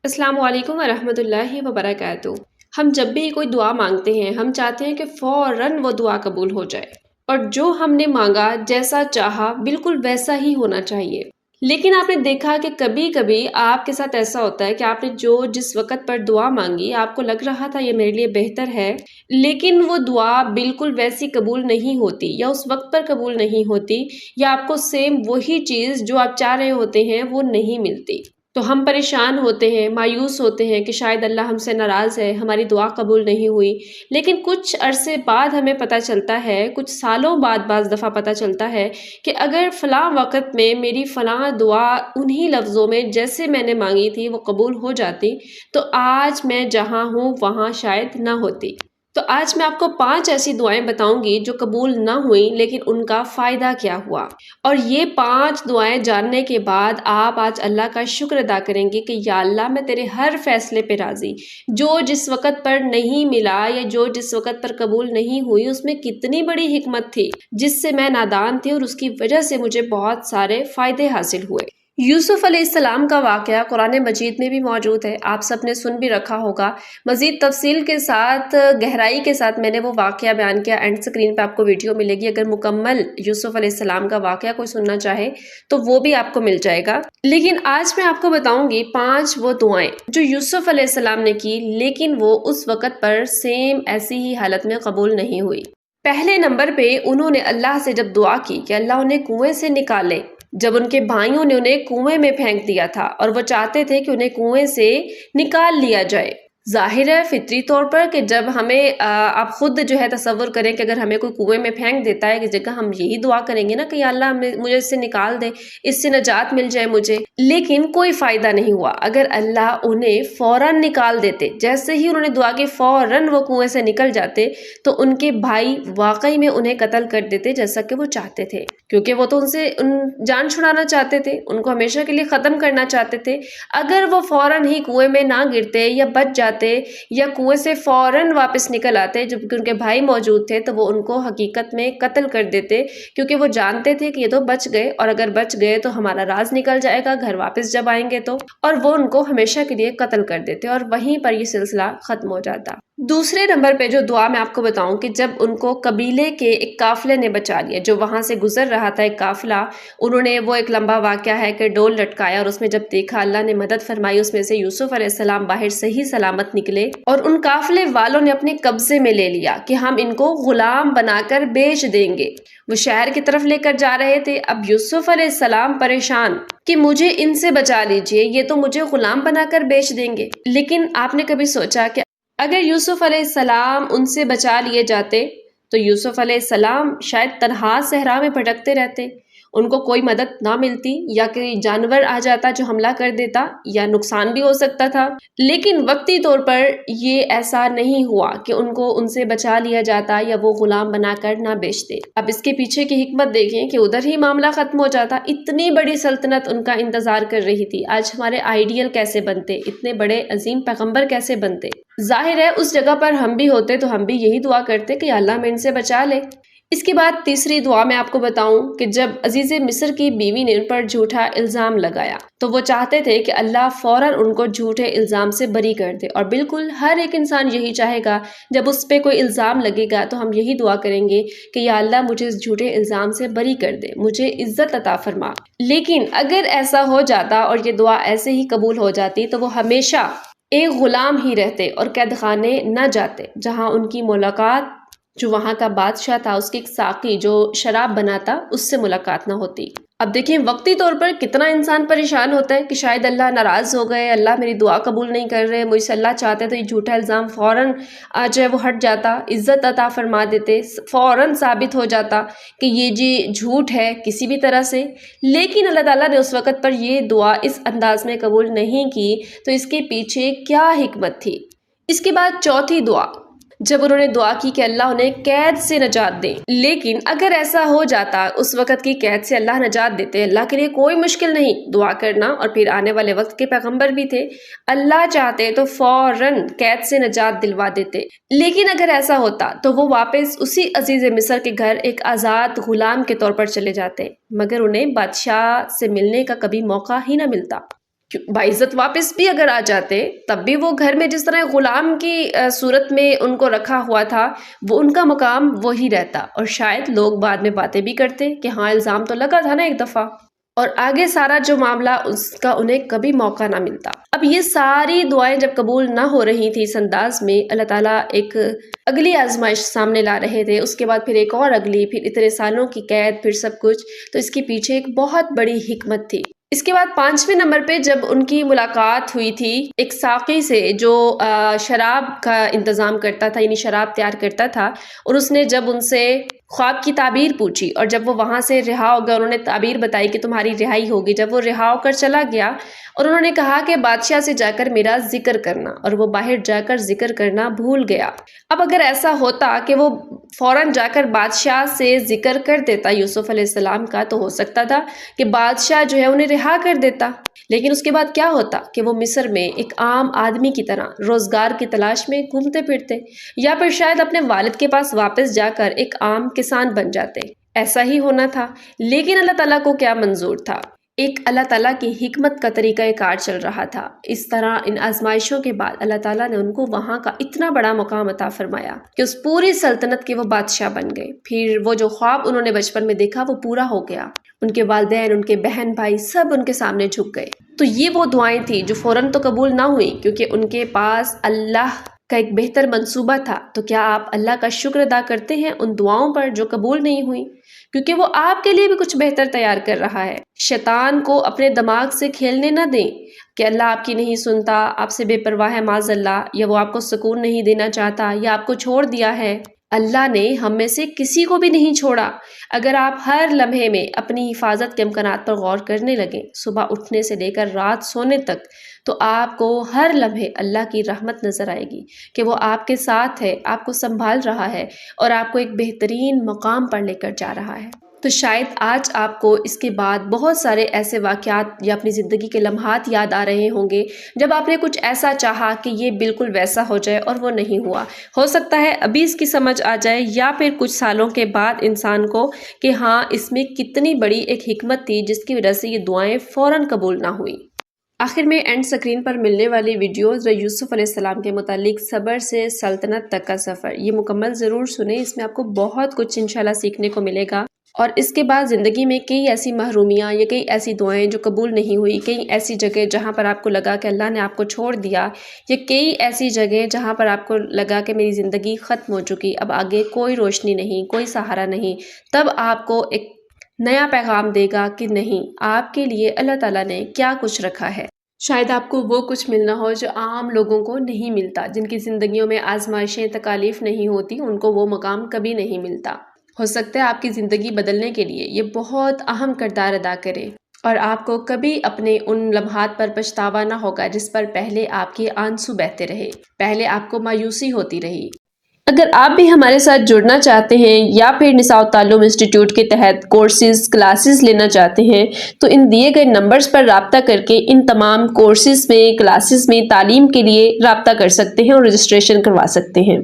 السلام علیکم ورحمۃ اللہ وبرکاتہ۔ ہم جب بھی کوئی دعا مانگتے ہیں ہم چاہتے ہیں کہ فوراً وہ دعا قبول ہو جائے اور جو ہم نے مانگا جیسا چاہا بالکل ویسا ہی ہونا چاہیے۔ لیکن آپ نے دیکھا کہ کبھی کبھی آپ کے ساتھ ایسا ہوتا ہے کہ آپ نے جس وقت پر دعا مانگی آپ کو لگ رہا تھا یہ میرے لیے بہتر ہے، لیکن وہ دعا بالکل ویسی قبول نہیں ہوتی یا اس وقت پر قبول نہیں ہوتی، یا آپ کو سیم وہی چیز جو آپ چاہ رہے ہوتے ہیں وہ نہیں ملتی۔ تو ہم پریشان ہوتے ہیں، مایوس ہوتے ہیں کہ شاید اللہ ہم سے ناراض ہے، ہماری دعا قبول نہیں ہوئی۔ لیکن کچھ عرصے بعد ہمیں پتہ چلتا ہے، کچھ سالوں بعد بعض دفعہ پتہ چلتا ہے کہ اگر فلاں وقت میں میری فلاں دعا انہی لفظوں میں جیسے میں نے مانگی تھی وہ قبول ہو جاتی تو آج میں جہاں ہوں وہاں شاید نہ ہوتی۔ تو آج میں آپ کو 5 ایسی دعائیں بتاؤں گی جو قبول نہ ہوئیں لیکن ان کا فائدہ کیا ہوا، اور یہ 5 دعائیں جاننے کے بعد آپ آج اللہ کا شکر ادا کریں گے کہ یا اللہ میں تیرے ہر فیصلے پہ راضی، جو جس وقت پر نہیں ملا یا جو جس وقت پر قبول نہیں ہوئی اس میں کتنی بڑی حکمت تھی جس سے میں نادان تھی اور اس کی وجہ سے مجھے بہت سارے فائدے حاصل ہوئے۔ یوسف علیہ السلام کا واقعہ قرآن مجید میں بھی موجود ہے، آپ سب نے سن بھی رکھا ہوگا۔ مزید تفصیل کے ساتھ گہرائی کے ساتھ میں نے وہ واقعہ بیان کیا، اینڈ اسکرین پہ آپ کو ویڈیو ملے گی، اگر مکمل یوسف علیہ السلام کا واقعہ کوئی سننا چاہے تو وہ بھی آپ کو مل جائے گا۔ لیکن آج میں آپ کو بتاؤں گی 5 وہ دعائیں جو یوسف علیہ السلام نے کی لیکن وہ اس وقت پر سیم ایسی ہی حالت میں قبول نہیں ہوئی۔ پہلے نمبر پہ انہوں نے اللہ سے جب دعا کی کہ اللہ انہیں کنویں سے نکالے، جب ان کے بھائیوں نے انہیں کنویں میں پھینک دیا تھا اور وہ چاہتے تھے کہ انہیں کنویں سے نکال لیا جائے۔ ظاہر ہے فطری طور پر کہ جب ہمیں آپ خود جو ہے تصور کریں کہ اگر ہمیں کوئی کنویں میں پھینک دیتا ہے اس جگہ ہم یہی دعا کریں گے نا کہ یا اللہ مجھے اس سے نکال دے، اس سے نجات مل جائے مجھے، لیکن کوئی فائدہ نہیں ہوا۔ اگر اللہ انہیں فوراً نکال دیتے، جیسے ہی انہوں نے دعا کی فوراً وہ کنویں سے نکل جاتے تو ان کے بھائی واقعی میں انہیں قتل کر دیتے جیسا کہ وہ چاہتے تھے، کیونکہ وہ تو ان سے جان چھڑانا چاہتے تھے، ان کو ہمیشہ کے لیے ختم کرنا چاہتے تھے۔ اگر وہ فوراً ہی کنویں میں نہ گرتے یا بچ جاتے یا کنویں سے فوراً واپس نکل آتے جبکہ ان کے بھائی موجود تھے تو وہ ان کو حقیقت میں قتل کر دیتے، کیونکہ وہ جانتے تھے کہ یہ تو بچ گئے اور اگر بچ گئے تو ہمارا راز نکل جائے گا گھر واپس جب آئیں گے تو، اور وہ ان کو ہمیشہ کے لیے قتل کر دیتے اور وہیں پر یہ سلسلہ ختم ہو جاتا۔ دوسرے نمبر پہ جو دعا میں آپ کو بتاؤں کہ جب ان کو قبیلے کے ایک قافلے نے بچا لیا، جو وہاں سے گزر رہا تھا ایک قافلہ، انہوں نے وہ ایک لمبا واقعہ ہے کہ ڈول لٹکایا اور اس میں جب دیکھا اللہ نے مدد فرمائی، اس میں سے یوسف علیہ السلام باہر صحیح سلامت نکلے اور ان قافلے والوں نے اپنے قبضے میں لے لیا کہ ہم ان کو غلام بنا کر بیچ دیں گے۔ وہ شہر کی طرف لے کر جا رہے تھے، اب یوسف علیہ السلام پریشان کہ مجھے ان سے بچا لیجئے، یہ تو مجھے غلام بنا کر بیچ دیں گے۔ لیکن آپ نے کبھی سوچا کہ اگر یوسف علیہ السلام ان سے بچا لیے جاتے تو یوسف علیہ السلام شاید تنہا صحرا میں بھٹکتے رہتے، ان کو کوئی مدد نہ ملتی یا کوئی جانور آ جاتا جو حملہ کر دیتا یا نقصان بھی ہو سکتا تھا۔ لیکن وقتی طور پر یہ ایسا نہیں ہوا کہ ان کو ان سے بچا لیا جاتا یا وہ غلام بنا کر نہ بیچتے۔ اب اس کے پیچھے کی حکمت دیکھیں کہ ادھر ہی معاملہ ختم ہو جاتا، اتنی بڑی سلطنت ان کا انتظار کر رہی تھی، آج ہمارے آئیڈیل کیسے بنتے، اتنے بڑے عظیم پیغمبر کیسے بنتے۔ ظاہر ہے اس جگہ پر ہم بھی ہوتے تو ہم بھی یہی دعا کرتے کہ اللہ میں ان سے بچا لے۔ اس کے بعد تیسری دعا میں آپ کو بتاؤں کہ جب عزیز مصر کی بیوی نے ان پر جھوٹا الزام لگایا تو وہ چاہتے تھے کہ اللہ فوراً ان کو جھوٹے الزام سے بری کر دے، اور بالکل ہر ایک انسان یہی چاہے گا جب اس پہ کوئی الزام لگے گا تو ہم یہی دعا کریں گے کہ یا اللہ مجھے اس جھوٹے الزام سے بری کر دے، مجھے عزت عطا فرما۔ لیکن اگر ایسا ہو جاتا اور یہ دعا ایسے ہی قبول ہو جاتی تو وہ ہمیشہ ایک غلام ہی رہتے اور قید خانے نہ جاتے، جہاں ان کی ملاقات جو وہاں کا بادشاہ تھا، اس کے ایک ساقی جو شراب بناتا، اس سے ملاقات نہ ہوتی۔ اب دیکھیں وقتی طور پر کتنا انسان پریشان ہوتا ہے کہ شاید اللہ ناراض ہو گئے، اللہ میری دعا قبول نہیں کر رہے، مجھ سے اللہ چاہتے تو یہ جھوٹا الزام فوراً جو ہے وہ ہٹ جاتا، عزت عطا فرما دیتے، فوراً ثابت ہو جاتا کہ یہ جی جھوٹ ہے کسی بھی طرح سے۔ لیکن اللہ تعالیٰ نے اس وقت پر یہ دعا اس انداز میں قبول نہیں کی، تو اس کے پیچھے کیا حکمت تھی۔ اس کے بعد چوتھی دعا، جب انہوں نے دعا کی کہ اللہ انہیں قید سے نجات دے، لیکن اگر ایسا ہو جاتا اس وقت کی قید سے اللہ نجات دیتے، اللہ کے لیے کوئی مشکل نہیں دعا کرنا، اور پھر آنے والے وقت کے پیغمبر بھی تھے، اللہ چاہتے تو فوراً قید سے نجات دلوا دیتے۔ لیکن اگر ایسا ہوتا تو وہ واپس اسی عزیز مصر کے گھر ایک آزاد غلام کے طور پر چلے جاتے، مگر انہیں بادشاہ سے ملنے کا کبھی موقع ہی نہ ملتا۔ باعزت واپس بھی اگر آ جاتے تب بھی وہ گھر میں جس طرح غلام کی صورت میں ان کو رکھا ہوا تھا وہ ان کا مقام وہی رہتا، اور شاید لوگ بعد میں باتیں بھی کرتے کہ ہاں الزام تو لگا تھا نا ایک دفعہ، اور آگے سارا جو معاملہ اس کا انہیں کبھی موقع نہ ملتا۔ اب یہ ساری دعائیں جب قبول نہ ہو رہی تھی، اس انداز میں اللہ تعالیٰ ایک اگلی آزمائش سامنے لا رہے تھے، اس کے بعد پھر ایک اور اگلی، پھر اتنے سالوں کی قید، پھر سب کچھ، تو اس کے پیچھے ایک بہت بڑی حکمت تھی۔ اس کے بعد 5ویں نمبر پہ جب ان کی ملاقات ہوئی تھی ایک ساقی سے جو شراب کا انتظام کرتا تھا، یعنی شراب تیار کرتا تھا، اور اس نے جب ان سے خواب کی تعبیر پوچھی، اور جب وہ وہاں سے رہا ہو گیا، انہوں نے تعبیر بتائی کہ تمہاری رہائی ہوگی، جب وہ رہا ہو کر چلا گیا اور انہوں نے کہا کہ بادشاہ سے جا کر میرا ذکر کرنا، اور وہ باہر جا کر ذکر کرنا بھول گیا۔ اب اگر ایسا ہوتا کہ وہ فوراً جا کر بادشاہ سے ذکر کر دیتا یوسف علیہ السلام کا، تو ہو سکتا تھا کہ بادشاہ جو ہے انہیں رہا کر دیتا، لیکن اس کے بعد کیا ہوتا کہ وہ مصر میں ایک عام آدمی کی طرح روزگار کی تلاش میں گھومتے پھرتے، یا پھر شاید اپنے والد کے پاس واپس جا کر ایک عام کسان بن جاتے۔ ایسا ہی ہونا تھا، لیکن اللہ تعالیٰ کو کیا منظور تھا؟ ایک اللہ تعالیٰ کی حکمت کا طریقہ کار چل رہا تھا۔ اس طرح ان آزمائشوں کے بعد اللہ تعالیٰ نے ان کو وہاں کا اتنا بڑا مقام عطا فرمایا کہ اس پوری سلطنت کے وہ بادشاہ بن گئے۔ پھر وہ جو خواب انہوں نے بچپن میں دیکھا وہ پورا ہو گیا، ان کے والدین، ان کے بہن بھائی سب ان کے سامنے جھک گئے۔ تو یہ وہ دعائیں تھیں جو فوراً تو قبول نہ ہوئی، کیونکہ ان کے پاس اللہ کا ایک بہتر منصوبہ تھا۔ تو کیا آپ اللہ کا شکر ادا کرتے ہیں ان دعاؤں پر جو قبول نہیں ہوئی؟ کیونکہ وہ آپ کے لیے بھی کچھ بہتر تیار کر رہا ہے۔ شیطان کو اپنے دماغ سے کھیلنے نہ دیں کہ اللہ آپ کی نہیں سنتا، آپ سے بے پرواہ ہے معاذ اللہ، یا وہ آپ کو سکون نہیں دینا چاہتا، یا آپ کو چھوڑ دیا ہے۔ اللہ نے ہم میں سے کسی کو بھی نہیں چھوڑا۔ اگر آپ ہر لمحے میں اپنی حفاظت کے امکانات پر غور کرنے لگیں، صبح اٹھنے سے لے کر رات سونے تک، تو آپ کو ہر لمحے اللہ کی رحمت نظر آئے گی کہ وہ آپ کے ساتھ ہے، آپ کو سنبھال رہا ہے، اور آپ کو ایک بہترین مقام پر لے کر جا رہا ہے۔ تو شاید آج آپ کو اس کے بعد بہت سارے ایسے واقعات یا اپنی زندگی کے لمحات یاد آ رہے ہوں گے جب آپ نے کچھ ایسا چاہا کہ یہ بالکل ویسا ہو جائے اور وہ نہیں ہوا۔ ہو سکتا ہے ابھی اس کی سمجھ آ جائے، یا پھر کچھ سالوں کے بعد انسان کو کہ ہاں اس میں کتنی بڑی ایک حکمت تھی جس کی وجہ سے یہ دعائیں فوراً قبول نہ ہوئی۔ آخر میں اینڈ سکرین پر ملنے والی ویڈیوز جو یوسف علیہ السلام کے متعلق صبر سے سلطنت تک کا سفر، یہ مکمل ضرور سنیں، اس میں آپ کو بہت کچھ انشاءاللہ سیکھنے کو ملے گا۔ اور اس کے بعد زندگی میں کئی ایسی محرومیاں یا کئی ایسی دعائیں جو قبول نہیں ہوئی، کئی ایسی جگہ جہاں پر آپ کو لگا کہ اللہ نے آپ کو چھوڑ دیا، یا کئی ایسی جگہ جہاں پر آپ کو لگا کہ میری زندگی ختم ہو چکی، اب آگے کوئی روشنی نہیں، کوئی سہارا نہیں، تب آپ کو ایک نیا پیغام دے گا کہ نہیں، آپ کے لیے اللہ تعالیٰ نے کیا کچھ رکھا ہے۔ شاید آپ کو وہ کچھ ملنا ہو جو عام لوگوں کو نہیں ملتا، جن کی زندگیوں میں آزمائشیں، تکالیف نہیں ہوتی، ان کو وہ مقام کبھی نہیں ملتا۔ ہو سکتا ہے آپ کی زندگی بدلنے کے لیے یہ بہت اہم کردار ادا کرے، اور آپ کو کبھی اپنے ان لمحات پر پچھتاوا نہ ہوگا جس پر پہلے آپ کے آنسو بہتے رہے، پہلے آپ کو مایوسی ہوتی رہی۔ اگر آپ بھی ہمارے ساتھ جڑنا چاہتے ہیں یا پھر نساء التعلم انسٹیٹیوٹ کے تحت کورسز، کلاسز لینا چاہتے ہیں، تو ان دیے گئے نمبرز پر رابطہ کر کے ان تمام کورسز میں، کلاسز میں تعلیم کے لیے رابطہ کر سکتے ہیں اور رجسٹریشن کروا سکتے ہیں۔